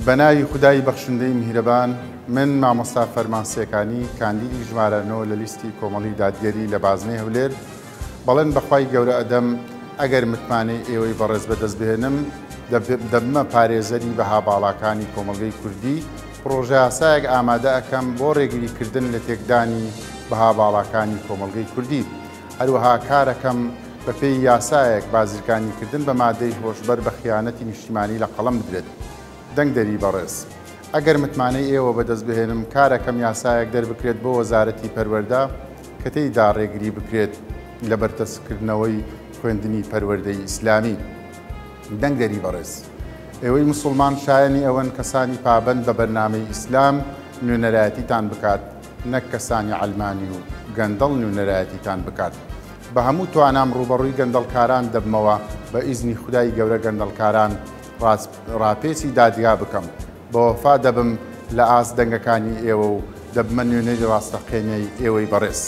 بەناوی خودای بەخشندەی میهرەبان من مامۆستا فەرمانسیەکانی کاندیدی ژمارەنەوە لە لیستی کۆمەڵی دادگەری لە بازنەی هەولێر بەڵێن بەخوای گەورە ئەدەم ئەگەر متمانەی ئێوەی بەڕێز بەدەست بهێنم دەبمە پارێزەری بەها باڵاکانی کۆمەڵگەی کوردی پرۆژە یاسایەک ئامادە ئەەکەم بۆ ڕێگریکردن لە تێکدانی بەها باڵاکانی کۆمەڵگەی کوردی هەروەها کارەکەم بە پێی یاسایەک بازرگانیکردن بە مادەی هۆشبەر بە خیانەتی نیشتیمانی لە قەڵەم بدرێت دەنگ دەری بەڕێز ئەگەر متمانەی ئێوە بەدەست بهێنم کارەکەم یاسایەک دەربکرێت بۆ وەزارەتی پەروەردە کە تێیدا ڕێگری بکرێت لە بەرتەسکردنەوەی خوێندنی پەروەردەی ئیسلامی دەنگ دەری بەڕێز ئێوەی موسڵمان شایەنی ئەوەن کەسانی پابەند بە بەرنامەی ئیسلام نوێنەرایەتیتان بکات نەک کەسانی عەلمانی و گەندەڵ نوێنەرایەتیتان بکات بە هەموو توانام ڕوبەڕووی گەندەڵکاران دەبمەوە بە ئیزنی خودای گەورە گەندەڵکاران ڕاپێچی دادگا بکەم بە وەفا دەبم لە ئاست دەنگەکانی ئێوە و دەبمە نوێنەری ڕاستەقینەی ئێوەی بەڕێز